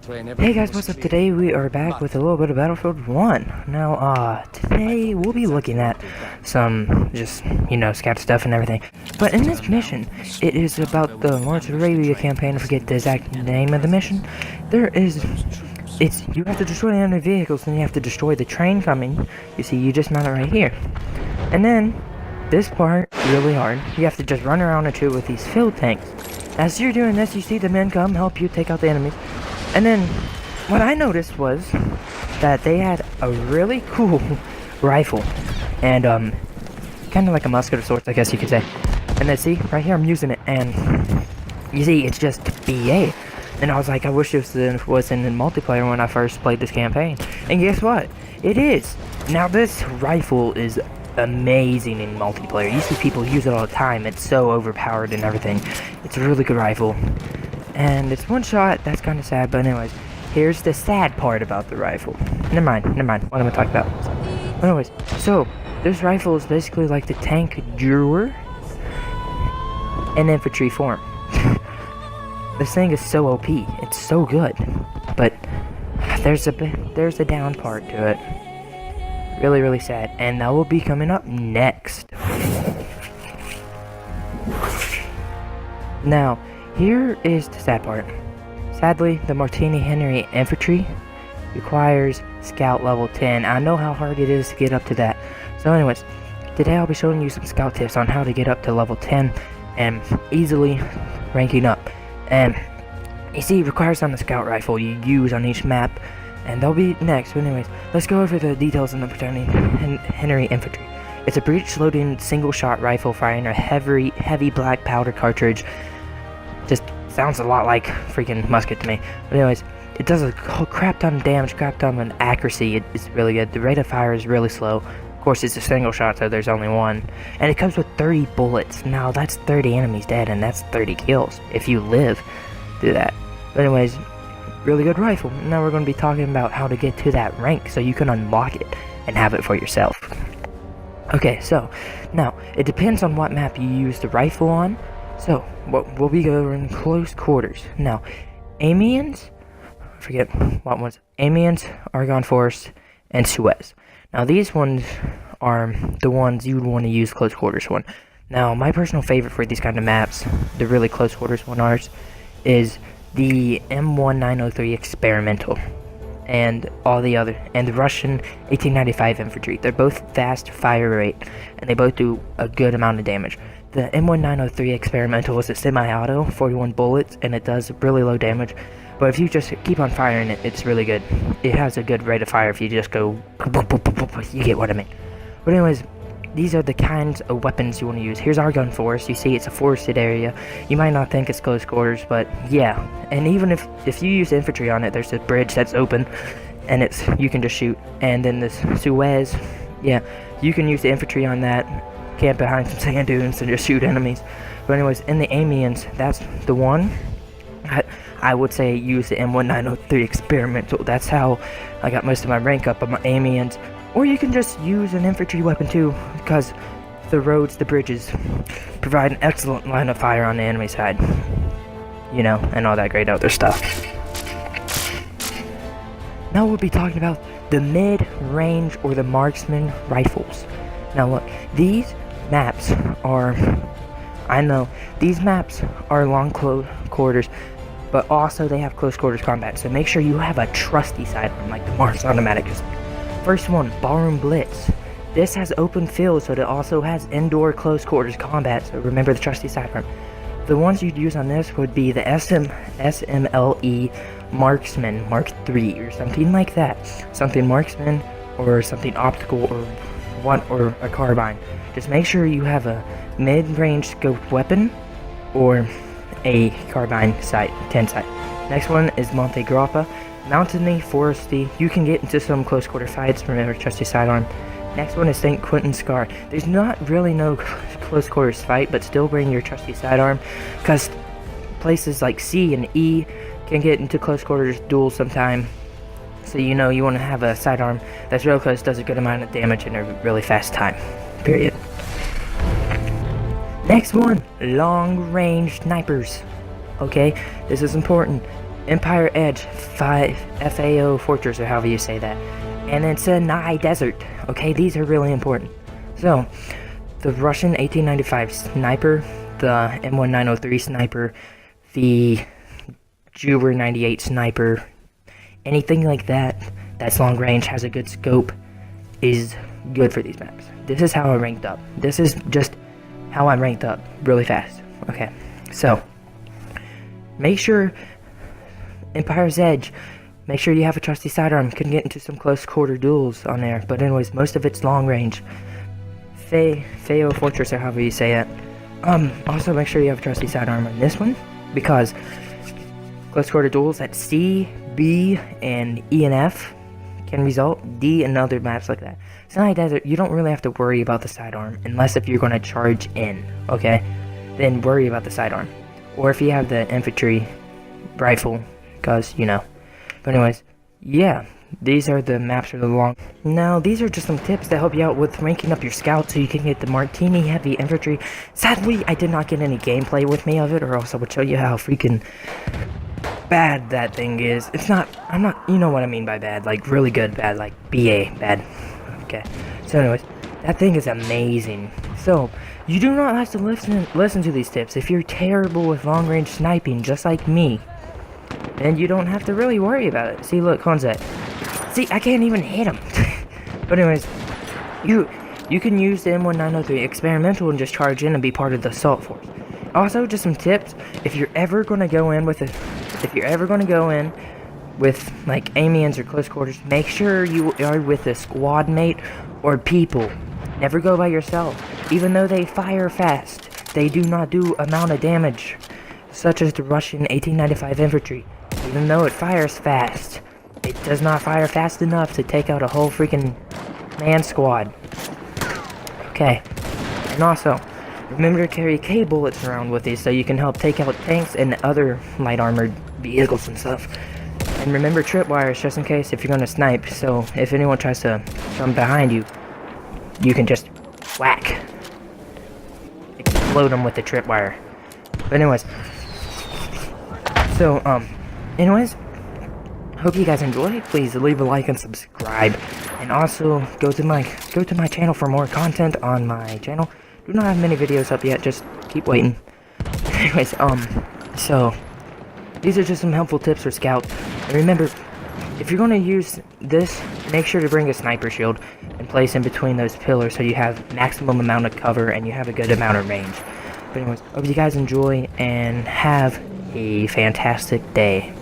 Hey guys, what's up? Today we are back with a little bit of Battlefield 1. Now, today we'll be looking at some, just, scout stuff and everything. But in this mission, it is about the Lawrence of Arabia campaign. I forget the exact name of the mission. You have to destroy the enemy vehicles, then you have to destroy the train coming. You see, you just mount it right here. And then, this part, really hard. You have to just run around and shoot with these field tanks. As you're doing this, you see the men come, help you take out the enemies. And then, what I noticed was that they had a really cool rifle, and kind of like a musket of sorts, I guess you could say. And then see, right here I'm using it, and you see, it's just BA. And I was like, I wish this was in the multiplayer when I first played this campaign. And guess what? It is. Now this rifle is amazing in multiplayer. You see people use it all the time. It's so overpowered and everything. It's a really good rifle. And it's one shot, that's kind of sad, but anyways, here's the sad part about the rifle. Never mind, what am I talking about? Anyways, so, this rifle is basically like the tank Druer in infantry form. This thing is so OP, it's so good, but there's a down part to it. Really, really sad, and that will be coming up next. Now, here is the sad part. Sadly, the Martini Henry Infantry requires Scout level 10. I know how hard it is to get up to that. So anyways, today I'll be showing you some scout tips on how to get up to level 10 and easily ranking up. And you see, it requires on the scout rifle you use on each map, and they'll be next. But anyways, let's go over the details on the Martini Henry Infantry. It's a breech-loading single-shot rifle firing a heavy black powder cartridge. Just sounds a lot like freaking musket to me. But anyways, it does a whole crap ton of damage, crap ton of accuracy. It's really good. The rate of fire is really slow. Of course, it's a single shot, so there's only one. And it comes with 30 bullets. Now, that's 30 enemies dead, and that's 30 kills if you live through that. But anyways, really good rifle. Now we're going to be talking about how to get to that rank so you can unlock it and have it for yourself. Okay, so, now, it depends on what map you use the rifle on. So, we'll be going close quarters. Now, Amiens, forget what ones, Amiens, Argonne Forest, and Suez. Now, these ones are the ones you would want to use close quarters one. Now, my personal favorite for these kind of maps, the really close quarters one is the M1903 Experimental. And the Russian 1895 Infantry. They're both fast fire rate, and they both do a good amount of damage. The M1903 Experimental is a semi-auto, 41 bullets, and it does really low damage. But if you just keep on firing it, it's really good. It has a good rate of fire if you just go, you get what I mean. But anyways, these are the kinds of weapons you want to use. Here's Argonne Forest. You see it's a forested area. You might not think it's close quarters, but yeah. And even if you use infantry on it, there's a bridge that's open, and you can just shoot. And then this Suez, yeah, you can use the infantry on that, camp behind some sand dunes and just shoot enemies. But anyways, in the Amiens, that's the one. I would say use the M1903 Experimental. That's how I got most of my rank up on my Amiens. Or you can just use an infantry weapon too, because the roads, the bridges, provide an excellent line of fire on the enemy side. And all that great other stuff. Now we'll be talking about the mid-range or the marksman rifles. Now look, these maps are, these maps are long close quarters, but also they have close quarters combat, so make sure you have a trusty sidearm like the Mars Automatic. First one, Ballroom Blitz. This has open field, so it also has indoor close quarters combat, so remember the trusty sidearm. The ones you'd use on this would be the SMLE Marksman Mark III or something like that. Something Marksman or something optical or a carbine. Just make sure you have a mid-range scoped weapon or a carbine sight, 10 sight. Next one is Monte Grappa. Mountainy, foresty, you can get into some close quarter fights, remember trusty sidearm. Next one is St. Quentin Scar. There's not really no close quarters fight, but still bring your trusty sidearm, because places like C and E can get into close quarters duels sometime. So you want to have a sidearm that's real close, does a good amount of damage in a really fast time. Period. Next one, long range snipers. Okay, this is important. Empire Edge 5 FAO Fortress, or however you say that. And then Sinai Desert. Okay, these are really important. So, the Russian 1895 sniper, the M1903 sniper, the Juber 98 sniper, anything like that that's long range, has a good scope, is good for these maps. This is how I ranked up. This is just how I'm ranked up really fast. Okay, so make sure Empire's Edge, make sure you have a trusty sidearm. Can get into some close quarter duels on there, but anyways, most of it's long range. FAO Fortress, or however you say it. Also make sure you have a trusty sidearm on this one, because close quarter duels at C, B, and E and F can result. D and other maps like that. Sinai Desert, you don't really have to worry about the sidearm, unless if you're going to charge in, okay? Then worry about the sidearm. Or if you have the infantry rifle, because, you know. But anyways, yeah, these are the maps for the long. Now, these are just some tips to help you out with ranking up your scout so you can get the Martini Heavy Infantry. Sadly, I did not get any gameplay with me of it, or else I would show you how freaking bad that thing is. It's not, you know what I mean by bad, like really good bad, like BA bad. Okay, so anyways, that thing is amazing. So, you do not have to listen to these tips. If you're terrible with long range sniping, just like me, then you don't have to really worry about it. See, look, Konzet. See, I can't even hit him. But anyways, you can use the M1903 experimental and just charge in and be part of the assault force. Also, just some tips: if you're ever gonna go in with like Amiens or close quarters, make sure you are with a squad mate or people. Never go by yourself. Even though they fire fast, they do not do amount of damage, such as the Russian 1895 infantry. Even though it fires fast, it does not fire fast enough to take out a whole freaking man squad. Okay, and also, remember to carry K bullets around with you so you can help take out tanks and other light armored vehicles and stuff. And remember tripwires just in case if you're gonna snipe, so if anyone tries to come behind you, you can just whack. Explode them with the tripwire. But anyways, so, anyways, hope you guys enjoy. Please leave a like and subscribe. And also, go to my channel for more content on my channel. Do not have many videos up yet, just keep waiting. Anyways, so, these are just some helpful tips for Scout. And remember, if you're going to use this, make sure to bring a sniper shield and place in between those pillars so you have maximum amount of cover and you have a good amount of range. But anyways, hope you guys enjoy and have a fantastic day.